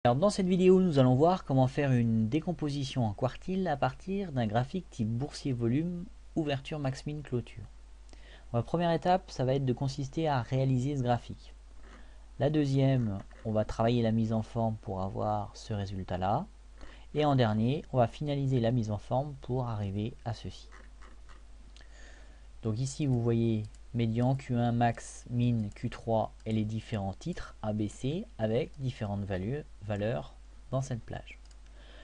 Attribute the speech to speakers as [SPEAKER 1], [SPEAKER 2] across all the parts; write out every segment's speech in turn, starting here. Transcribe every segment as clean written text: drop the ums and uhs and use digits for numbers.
[SPEAKER 1] Alors dans cette vidéo, nous allons voir comment faire une décomposition en quartile à partir d'un graphique type boursier volume, ouverture, max, min, clôture. La première étape, ça va être de consister à réaliser ce graphique. La deuxième, on va travailler la mise en forme pour avoir ce résultat-là. Et en dernier, on va finaliser la mise en forme pour arriver à ceci. Donc ici, vous voyez médian, Q1, max, min, Q3 et les différents titres ABC avec différentes valeurs dans cette plage.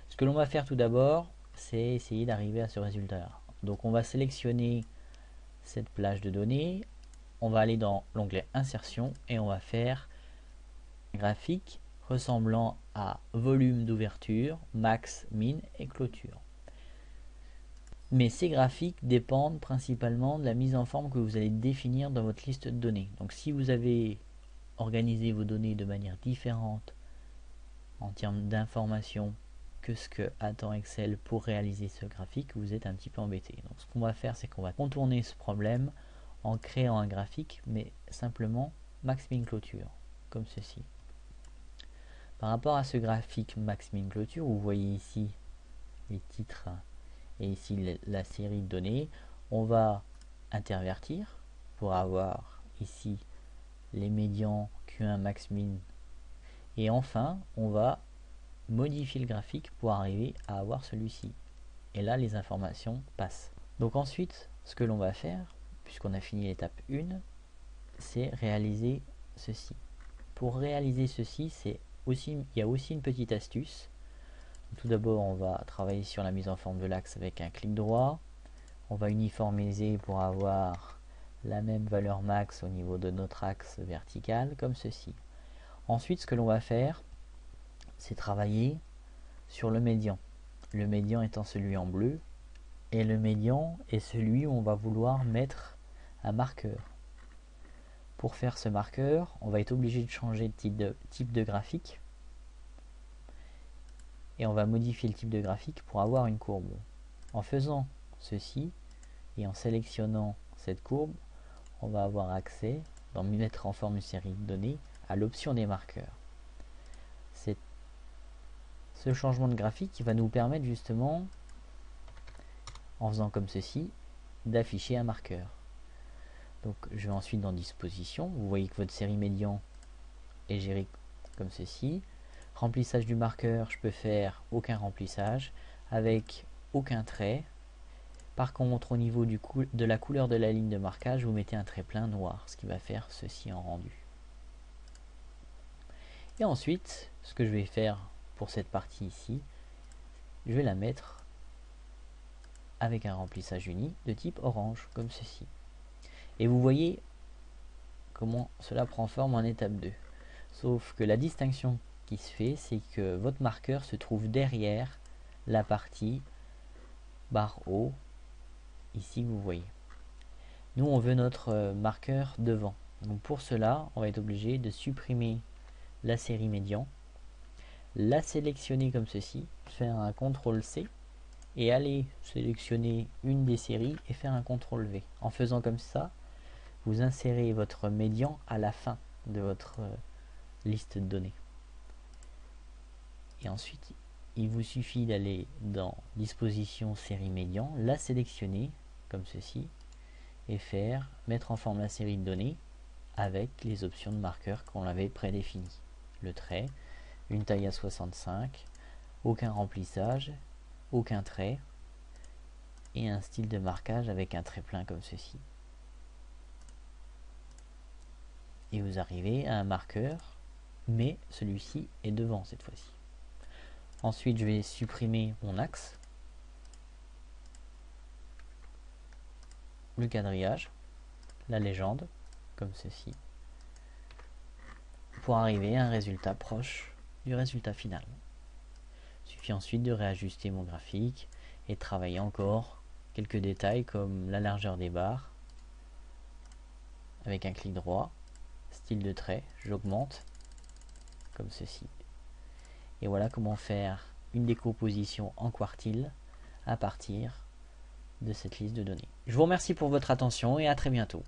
[SPEAKER 1] Ce que l'on va faire tout d'abord, c'est essayer d'arriver à ce résultat-là. Donc on va sélectionner cette plage de données, on va aller dans l'onglet insertion et on va faire un graphique ressemblant à volume d'ouverture, max, min et clôture. Mais ces graphiques dépendent principalement de la mise en forme que vous allez définir dans votre liste de données. Donc si vous avez organisé vos données de manière différente en termes d'informations que ce que attend Excel pour réaliser ce graphique, vous êtes un petit peu embêté. Donc ce qu'on va faire, c'est qu'on va contourner ce problème en créant un graphique, mais simplement max min clôture, comme ceci. Par rapport à ce graphique max min clôture, vous voyez ici les titres et ici la série de données, on va intervertir pour avoir ici les médians Q1 max min, et enfin on va modifier le graphique pour arriver à avoir celui-ci, et là les informations passent. Donc ensuite ce que l'on va faire, puisqu'on a fini l'étape 1, c'est réaliser ceci. Pour réaliser ceci, il y a aussi une petite astuce. Tout d'abord, on va travailler sur la mise en forme de l'axe avec un clic droit. On va uniformiser pour avoir la même valeur max au niveau de notre axe vertical, comme ceci. Ensuite, ce que l'on va faire, c'est travailler sur le médian. Le médian étant celui en bleu, et le médian est celui où on va vouloir mettre un marqueur. Pour faire ce marqueur, on va être obligé de changer de type de graphique. Et on va modifier le type de graphique pour avoir une courbe. En faisant ceci et en sélectionnant cette courbe, on va avoir accès, dans mettre en forme une série de données, à l'option des marqueurs. C'est ce changement de graphique qui va nous permettre justement, en faisant comme ceci, d'afficher un marqueur. Donc je vais ensuite dans disposition, vous voyez que votre série médian est gérée comme ceci. Remplissage du marqueur, je peux faire aucun remplissage avec aucun trait. Par contre, au niveau de la couleur de la ligne de marquage, vous mettez un trait plein noir, ce qui va faire ceci en rendu. Et ensuite, ce que je vais faire pour cette partie ici, je vais la mettre avec un remplissage uni de type orange, comme ceci. Et vous voyez comment cela prend forme en étape 2. Sauf que la distinction qui se fait, c'est que votre marqueur se trouve derrière la partie barre haut, ici que vous voyez. Nous, on veut notre marqueur devant. Donc pour cela, on va être obligé de supprimer la série médian, la sélectionner comme ceci, faire un CTRL-C, et aller sélectionner une des séries et faire un CTRL-V. En faisant comme ça, vous insérez votre médian à la fin de votre liste de données. Et ensuite, il vous suffit d'aller dans disposition série médian, la sélectionner comme ceci et mettre en forme la série de données avec les options de marqueur qu'on avait prédéfinies. Le trait, une taille à 65, aucun remplissage, aucun trait et un style de marquage avec un trait plein comme ceci. Et vous arrivez à un marqueur, mais celui-ci est devant cette fois-ci. Ensuite, je vais supprimer mon axe, le quadrillage, la légende, comme ceci, pour arriver à un résultat proche du résultat final. Il suffit ensuite de réajuster mon graphique et de travailler encore quelques détails comme la largeur des barres. Avec un clic droit, style de trait, j'augmente, comme ceci. Et voilà comment faire une décomposition en quartile à partir de cette liste de données. Je vous remercie pour votre attention et à très bientôt.